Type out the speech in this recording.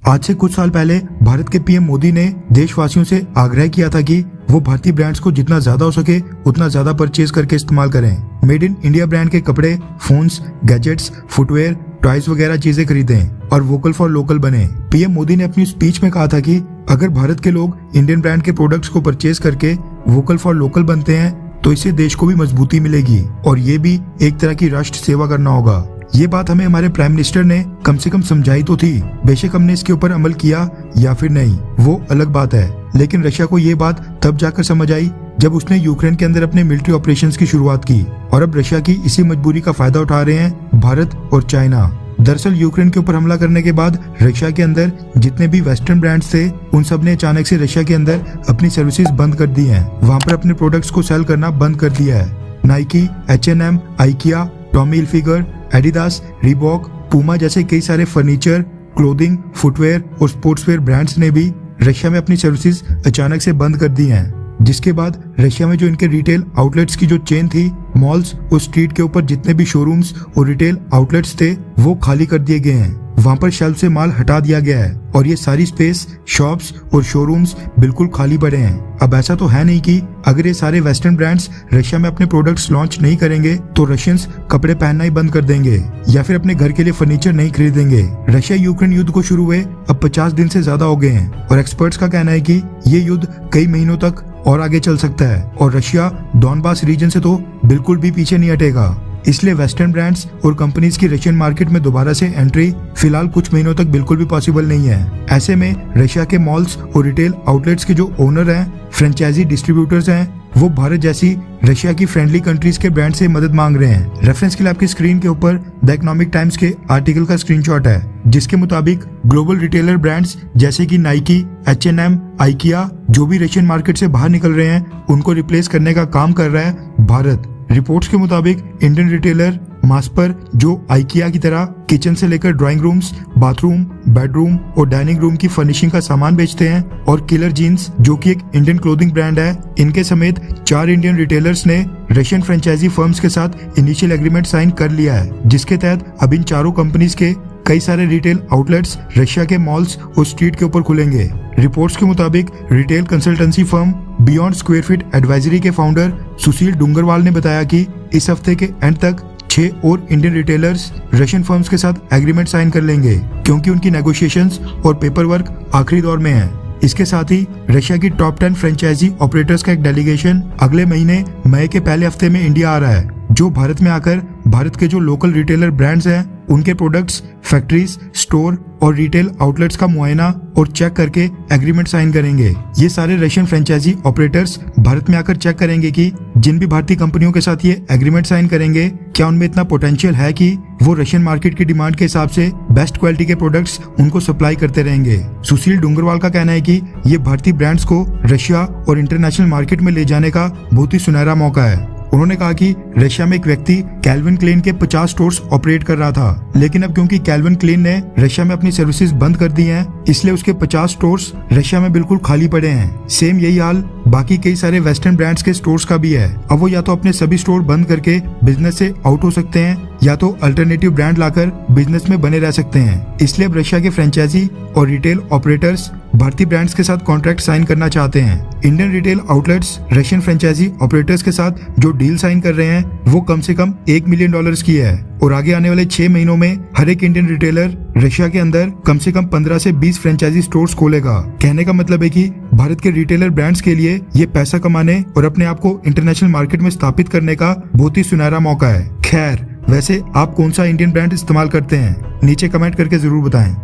आज से कुछ साल पहले भारत के पीएम मोदी ने देशवासियों से आग्रह किया था कि वो भारतीय ब्रांड्स को जितना ज्यादा हो सके उतना ज्यादा परचेज करके इस्तेमाल करें। मेड इन इंडिया ब्रांड के कपड़े, फोन्स, गैजेट्स, फुटवेयर, टॉयज वगैरह चीजें खरीदें और वोकल फॉर लोकल बने। पीएम मोदी ने अपनी स्पीच में कहा था कि अगर भारत के लोग इंडियन ब्रांड के प्रोडक्ट्स को परचेज करके वोकल फॉर लोकल बनते हैं तो इससे देश को भी मजबूती मिलेगी और ये भी एक तरह की राष्ट्र सेवा करना होगा। ये बात हमें हमारे प्राइम मिनिस्टर ने कम से कम समझाई तो थी। बेशक हमने इसके ऊपर अमल किया या फिर नहीं, वो अलग बात है, लेकिन रशिया को ये बात तब जाकर समझ आई जब उसने यूक्रेन के अंदर अपने मिलिट्री ऑपरेशंस की शुरुआत की और अब रशिया की इसी मजबूरी का फायदा उठा रहे हैं भारत और चाइना। दरअसल यूक्रेन के ऊपर हमला करने के बाद रशिया के अंदर जितने भी वेस्टर्न ब्रांड्स थे उन सब ने अचानक से रशिया के अंदर अपनी सर्विसेज बंद कर दी हैं। वहाँ पर अपने प्रोडक्ट्स को सेल करना बंद कर दिया है। Nike, H&M, IKEA, Tommy Hilfiger, Adidas, Reebok, Puma जैसे कई सारे फर्नीचर, क्लोथिंग, फुटवेयर और स्पोर्ट्सवेयर ब्रांड्स ने भी रशिया में अपनी सर्विसेज अचानक से बंद कर दी हैं। जिसके बाद रशिया में जो इनके रिटेल आउटलेट्स की जो चेन थी, मॉल्स और स्ट्रीट के ऊपर जितने भी शोरूम्स और रिटेल आउटलेट्स थे वो खाली कर दिए गए हैं। वहाँ पर शेल्फ से माल हटा दिया गया है और ये सारी स्पेस, शॉप्स और शोरूम्स बिल्कुल खाली पड़े हैं। अब ऐसा तो है नहीं कि अगर ये सारे वेस्टर्न ब्रांड्स रशिया में अपने प्रोडक्ट्स लॉन्च नहीं करेंगे तो रशियंस कपड़े पहनना ही बंद कर देंगे या फिर अपने घर के लिए फर्नीचर नहीं खरीदेंगे। रशिया यूक्रेन युद्ध को शुरू हुए अब 50 दिन से ज्यादा हो गए हैं और एक्सपर्ट्स का कहना है कि ये युद्ध कई महीनों तक और आगे चल सकता है और रशिया डॉनबास रीजन से तो बिल्कुल भी पीछे नहीं हटेगा। इसलिए वेस्टर्न ब्रांड्स और कंपनीज की रशियन मार्केट में दोबारा से एंट्री फिलहाल कुछ महीनों तक बिल्कुल भी पॉसिबल नहीं है। ऐसे में रशिया के मॉल्स और रिटेल आउटलेट्स के जो ओनर हैं, फ्रेंचाइजी डिस्ट्रीब्यूटर्स हैं, वो भारत जैसी रशिया की फ्रेंडली कंट्रीज के ब्रांड से मदद मांग रहे हैं। रेफरेंस के लिए आपकी स्क्रीन के ऊपर द इकोनॉमिक टाइम्स के आर्टिकल का स्क्रीनशॉट है जिसके मुताबिक ग्लोबल रिटेलर ब्रांड्स जैसे कि नाइकी, H&M, IKEA जो भी रशियन मार्केट से बाहर निकल रहे हैं उनको रिप्लेस करने का काम कर रहा है भारत। रिपोर्ट्स के मुताबिक इंडियन रिटेलर मास्पर जो IKEA की तरह किचन से लेकर ड्राइंग रूम्स, बाथरूम, बेडरूम और डाइनिंग रूम की फर्निशिंग का सामान बेचते हैं और किलर जीन्स जो कि एक इंडियन क्लोथिंग ब्रांड है, इनके समेत 4 इंडियन रिटेलर्स ने रशियन फ्रेंचाइजी फर्म्स के साथ इनिशियल एग्रीमेंट साइन कर लिया है जिसके तहत अब इन चारों कंपनीज के कई सारे रिटेल आउटलेट्स रशिया के मॉल्स और स्ट्रीट के ऊपर खुलेंगे। रिपोर्ट्स के मुताबिक retail consultancy firm beyond square feet advisory के फाउंडर सुशील डूंगरवाल ने बताया कि इस हफ्ते के एंड तक 6 और इंडियन रिटेलर्स रशियन फर्म्स के साथ एग्रीमेंट साइन कर लेंगे क्योंकि उनकी नेगोशिएशंस और पेपर वर्क आखिरी दौर में है। इसके साथ ही रशिया की टॉप 10 फ्रेंचाइजी ऑपरेटर्स का एक डेलीगेशन अगले महीने मई के पहले हफ्ते में इंडिया आ रहा है जो भारत में आकर भारत के जो लोकल रिटेलर ब्रांड्स हैं उनके प्रोडक्ट्स, फैक्ट्रीज, स्टोर और रिटेल आउटलेट्स का मुआयना और चेक करके एग्रीमेंट साइन करेंगे। ये सारे रशियन फ्रेंचाइजी ऑपरेटर्स भारत में आकर चेक करेंगे कि जिन भी भारतीय कंपनियों के साथ ये एग्रीमेंट साइन करेंगे क्या उनमें इतना पोटेंशियल है कि वो रशियन मार्केट की डिमांड के हिसाब से बेस्ट क्वालिटी के प्रोडक्ट्स उनको सप्लाई करते रहेंगे। सुशील डूंगरवाल का कहना है कि ये भारतीय ब्रांड्स को रशिया और इंटरनेशनल मार्केट में ले जाने का बहुत ही सुनहरा मौका है। उन्होंने कहा कि रशिया में एक व्यक्ति कैल्विन क्लेन के 50 स्टोर्स ऑपरेट कर रहा था, लेकिन अब क्योंकि कैल्विन क्लेन ने रशिया में अपनी सर्विसेज बंद कर दी हैं, इसलिए उसके 50 स्टोर्स रशिया में बिल्कुल खाली पड़े हैं। सेम यही हाल बाकी कई सारे वेस्टर्न ब्रांड्स के स्टोर्स का भी है। अब वो या तो अपने सभी स्टोर बंद करके बिजनेस से आउट हो सकते हैं या तो अल्टरनेटिव ब्रांड लाकर बिजनेस में बने रह सकते हैं। इसलिए अब रशिया के फ्रेंचाइजी और रिटेल ऑपरेटर्स भारतीय ब्रांड्स के साथ कॉन्ट्रैक्ट साइन करना चाहते हैं। Indian retail outlets Russian franchisee operators के साथ जो डील साइन कर रहे हैं वो कम से कम $1 मिलियन की है और आगे आने वाले 6 महीनों में हर एक इंडियन रिटेलर रशिया के अंदर कम से कम 15 से 20 फ्रेंचाइजी स्टोर्स खोलेगा। कहने का मतलब है कि भारत के रिटेलर ब्रांड्स के लिए ये पैसा कमाने और अपने आप को इंटरनेशनल मार्केट में स्थापित करने का बहुत ही सुनहरा मौका है। खैर, वैसे आप कौन सा इंडियन ब्रांड इस्तेमाल करते हैं? नीचे कमेंट करके जरूर बताएं।